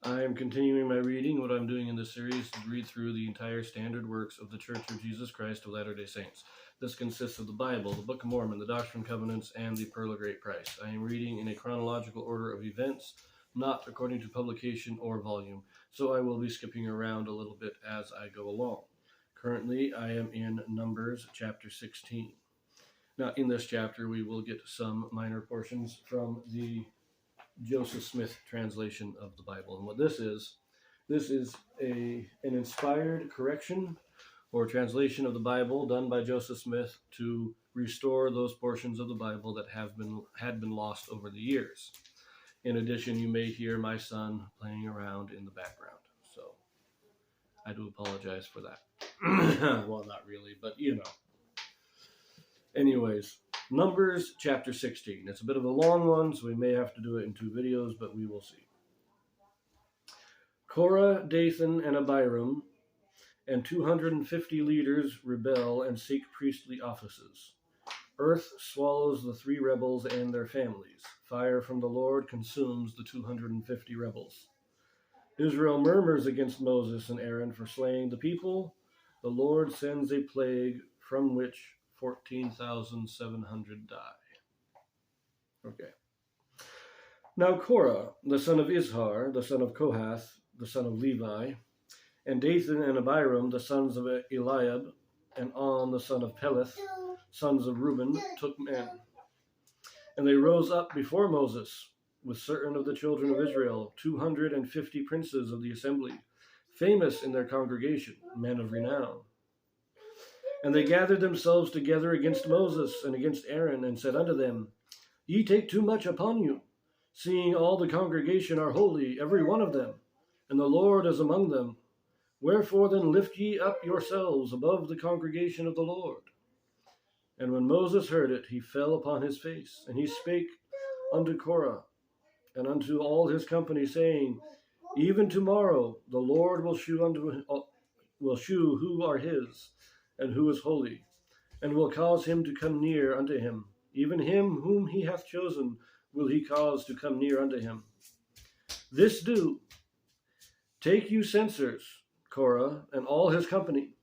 I am continuing my reading. What I'm doing in this series is read through the entire standard works of the Church of Jesus Christ of Latter-day Saints. This consists of the Bible, the Book of Mormon, the Doctrine and Covenants, and the Pearl of Great Price. I am reading in a chronological order of events, not according to publication or volume, so I will be skipping around a little bit as I go along. Currently, I am in Numbers chapter 16. Now, in this chapter, we will get some minor portions from the Joseph Smith translation of the Bible. And what this is an inspired correction or translation of the Bible done by Joseph Smith to restore those portions of the Bible that had been lost over the years. In addition, you may hear my son playing around in the background. So I do apologize for that. Well, not really, but you know. Anyways, Numbers chapter 16. It's a bit of a long one, so we may have to do it in 2 videos, but we will see. Korah, Dathan, and Abiram, and 250 leaders rebel and seek priestly offices. Earth swallows the 3 rebels and their families. Fire from the Lord consumes the 250 rebels. Israel murmurs against Moses and Aaron for slaying the people. The Lord sends a plague from which 14,700 die. Okay. Now Korah, the son of Izhar, the son of Kohath, the son of Levi, and Dathan and Abiram, the sons of Eliab, and On, the son of Peleth, sons of Reuben, took men. And they rose up before Moses with certain of the children of Israel, 250 princes of the assembly, famous in their congregation, men of renown. And they gathered themselves together against Moses and against Aaron, and said unto them, Ye take too much upon you, seeing all the congregation are holy, every one of them, and the Lord is among them. Wherefore then lift ye up yourselves above the congregation of the Lord. And when Moses heard it, he fell upon his face, and he spake unto Korah and unto all his company, saying, Even tomorrow the Lord will shew who are his, and who is holy, and will cause him to come near unto him. Even him whom he hath chosen will he cause to come near unto him. This do, take you censers, Korah, and all his company,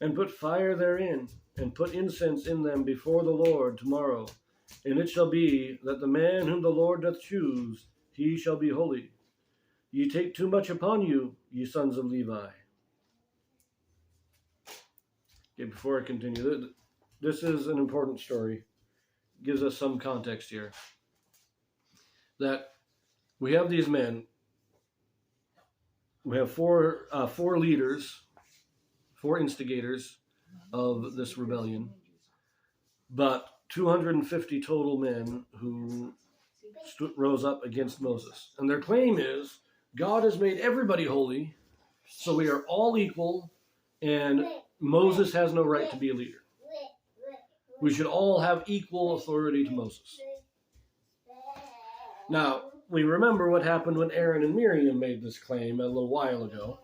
and put fire therein, and put incense in them before the Lord tomorrow. And it shall be that the man whom the Lord doth choose, he shall be holy. Ye take too much upon you, ye sons of Levi. Okay, before I continue, this is an important story. It gives us some context here. That we have these men. We have four leaders, 4 instigators of this rebellion, but 250 total men who rose up against Moses. And their claim is, God has made everybody holy, so we are all equal, and Moses has no right to be a leader. We should all have equal authority to Moses. Now, we remember what happened when Aaron and Miriam made this claim a little while ago.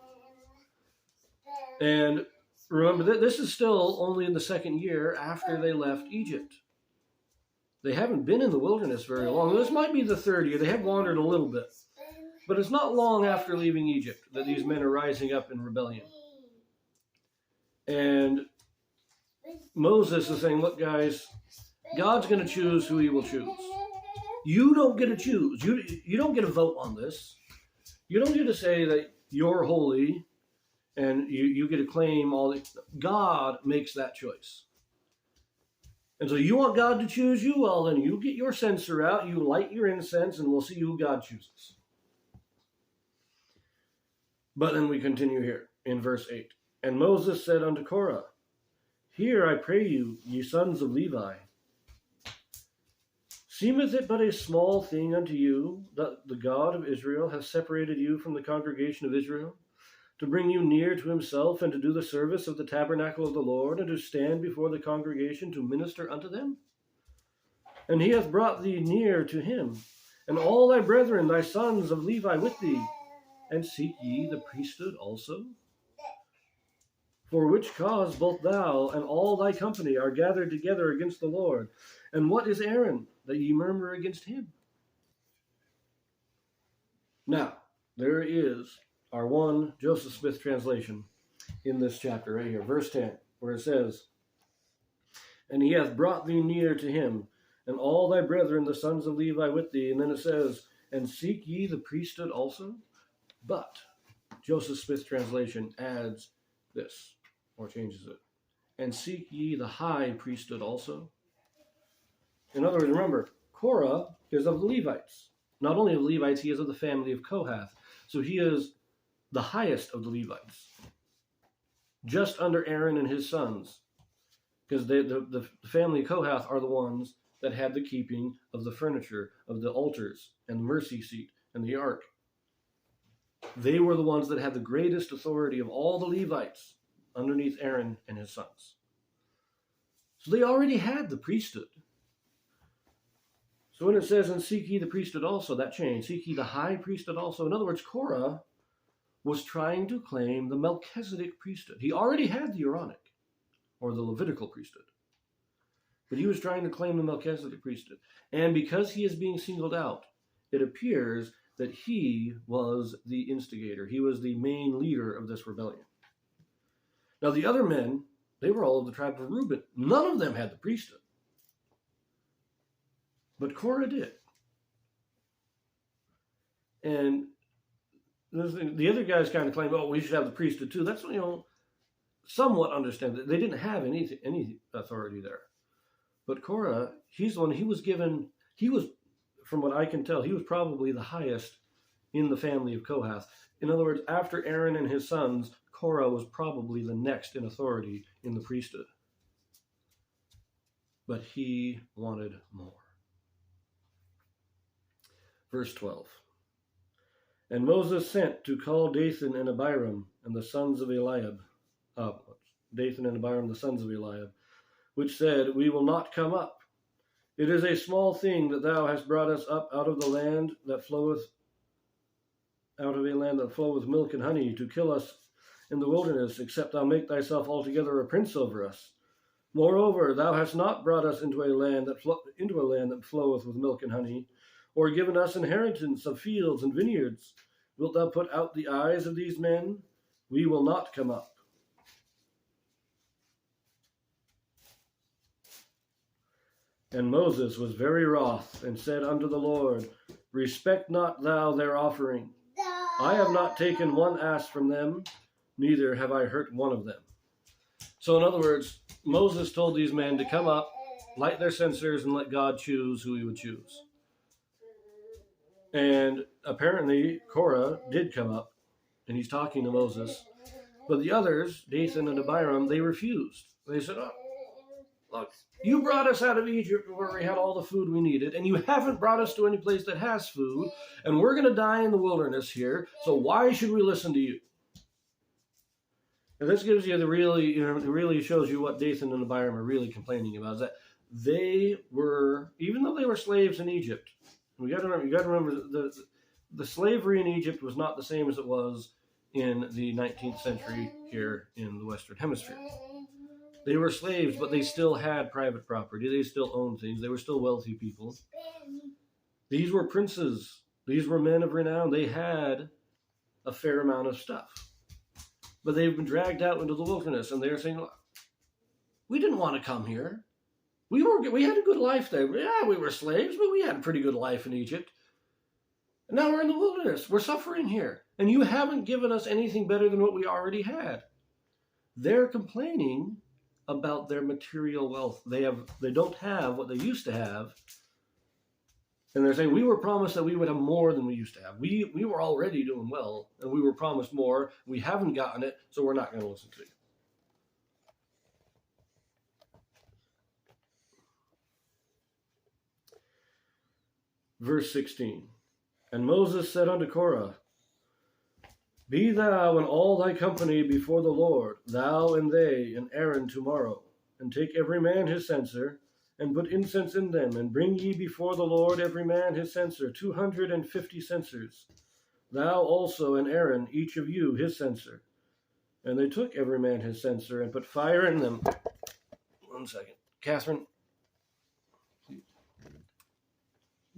And remember that this is still only in the 2nd year after they left Egypt. They haven't been in the wilderness very long. This might be the 3rd year. They have wandered a little bit. But it's not long after leaving Egypt that these men are rising up in rebellion. And Moses is saying, look, guys, God's going to choose who he will choose. You don't get to choose. You don't get a vote on this. You don't get to say that you're holy and you get to claim all the... God makes that choice. And so you want God to choose you? Well, then you get your censer out, you light your incense, and we'll see who God chooses. But then we continue here in verse 8. And Moses said unto Korah, Hear, I pray you, ye sons of Levi. Seemeth it but a small thing unto you that the God of Israel hath separated you from the congregation of Israel, to bring you near to himself, and to do the service of the tabernacle of the Lord, and to stand before the congregation to minister unto them? And he hath brought thee near to him, and all thy brethren, thy sons of Levi, with thee. And seek ye the priesthood also? For which cause both thou and all thy company are gathered together against the Lord. And what is Aaron, that ye murmur against him? Now, there is our one Joseph Smith translation in this chapter right here, verse 10, where it says, "And he hath brought thee near to him, and all thy brethren, the sons of Levi, with thee." And then it says, "And seek ye the priesthood also?" But Joseph Smith translation adds this, or changes it, "And seek ye the high priesthood also?" In other words, remember, Korah is of the Levites. Not only of the Levites, he is of the family of Kohath. So he is the highest of the Levites, just under Aaron and his sons, because the family of Kohath are the ones that had the keeping of the furniture, of the altars, and the mercy seat, and the ark. They were the ones that had the greatest authority of all the Levites underneath Aaron and his sons. So they already had the priesthood. So when it says, "And seek ye the priesthood also," that changed. Seek ye the high priesthood also. In other words, Korah was trying to claim the Melchizedek priesthood. He already had the Aaronic, or the Levitical priesthood. But he was trying to claim the Melchizedek priesthood. And because he is being singled out, it appears that he was the instigator. He was the main leader of this rebellion. Now the other men, they were all of the tribe of Reuben. None of them had the priesthood. But Korah did. And the other guys kind of claim, "Oh, we should have the priesthood too." That's, somewhat understand that they didn't have any authority there. But Korah, he's the one, he was, from what I can tell, he was probably the highest in the family of Kohath. In other words, after Aaron and his sons, Korah was probably the next in authority in the priesthood. But he wanted more. Verse 12. "And Moses sent to call Dathan and Abiram and the sons of Eliab, Dathan and Abiram, the sons of Eliab, which said, We will not come up. It is a small thing that thou hast brought us up out of a land that floweth milk and honey, to kill us in the wilderness, except thou make thyself altogether a prince over us. Moreover, thou hast not brought us into a land that floweth with milk and honey, or given us inheritance of fields and vineyards. Wilt thou put out the eyes of these men? We will not come up." And Moses was very wroth, and said unto the Lord, Respect not thou their offering. I have not taken one ass from them, neither have I hurt one of them. So in other words, Moses told these men to come up, light their censers, and let God choose who he would choose. And apparently Korah did come up, and he's talking to Moses. But the others, Dathan and Abiram, they refused. They said, "Look, you brought us out of Egypt where we had all the food we needed, and you haven't brought us to any place that has food, and we're going to die in the wilderness here, so why should we listen to you?" And this gives you it really shows you what Dathan and Abiram are really complaining about, is that they were, even though they were slaves in Egypt, you got to remember the slavery in Egypt was not the same as it was in the 19th century here in the Western Hemisphere. They were slaves, but they still had private property. They still owned things. They were still wealthy people. These were princes. These were men of renown. They had a fair amount of stuff. But they've been dragged out into the wilderness, and they're saying, "We didn't want to come here. We had a good life there. Yeah, we were slaves, but we had a pretty good life in Egypt. And now we're in the wilderness. We're suffering here. And you haven't given us anything better than what we already had." They're complaining about their material wealth. They don't have what they used to have. And they're saying, "We were promised that we would have more than we used to have. We were already doing well, and we were promised more. We haven't gotten it, so we're not going to listen to you." Verse 16. "And Moses said unto Korah, Be thou and all thy company before the Lord, thou and they and Aaron tomorrow, and take every man his censer, and put incense in them, and bring ye before the Lord every man his censer, 250 censers. Thou also and Aaron, each of you his censer. And they took every man his censer, and put fire in them." 1 second. Catherine. He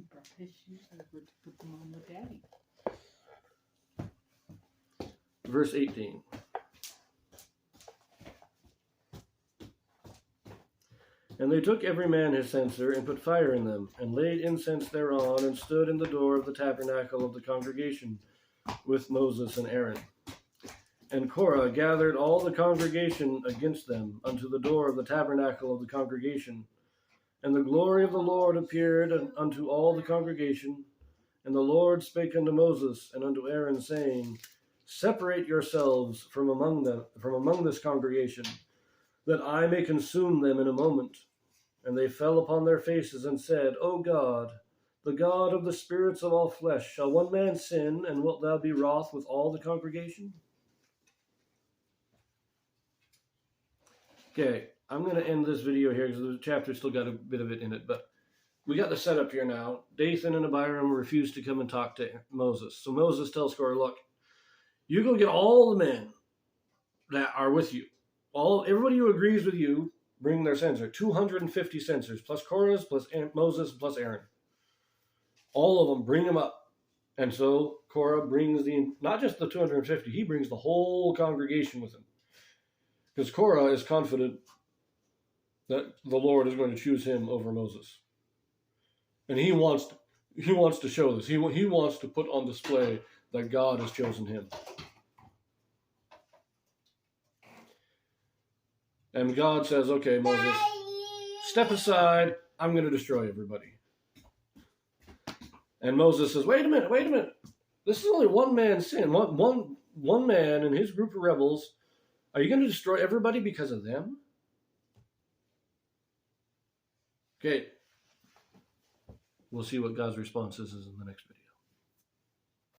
brought his shoes over to put them on with Daddy. verse 18. And they took every man his censer, and put fire in them, and laid incense thereon, and stood in the door of the tabernacle of the congregation with Moses and Aaron. And Korah gathered all the congregation against them unto the door of the tabernacle of the congregation. And the glory of the Lord appeared unto all the congregation. And the Lord spake unto Moses and unto Aaron, saying, Separate yourselves from among this congregation, that I may consume them in a moment. And they fell upon their faces and said, O God, the God of the spirits of all flesh, shall one man sin, and wilt thou be wroth with all the congregation? Okay, I'm going to end this video here because the chapter's still got a bit of it in it, but we got the setup here now. Dathan and Abiram refuse to come and talk to Moses. So Moses tells Korah, look, you go get all the men that are with you. Everybody who agrees with you, bring their censer. 250 censers, plus Korah's, plus Moses, plus Aaron. All of them, bring them up. And so Korah brings not just the 250, he brings the whole congregation with him. Because Korah is confident that the Lord is going to choose him over Moses. And he wants to show this. He wants to put on display that God has chosen him. And God says, okay, Moses, step aside. I'm going to destroy everybody. And Moses says, wait a minute. This is only one man's sin. One man and his group of rebels. Are you going to destroy everybody because of them? Okay. We'll see what God's response is in the next video.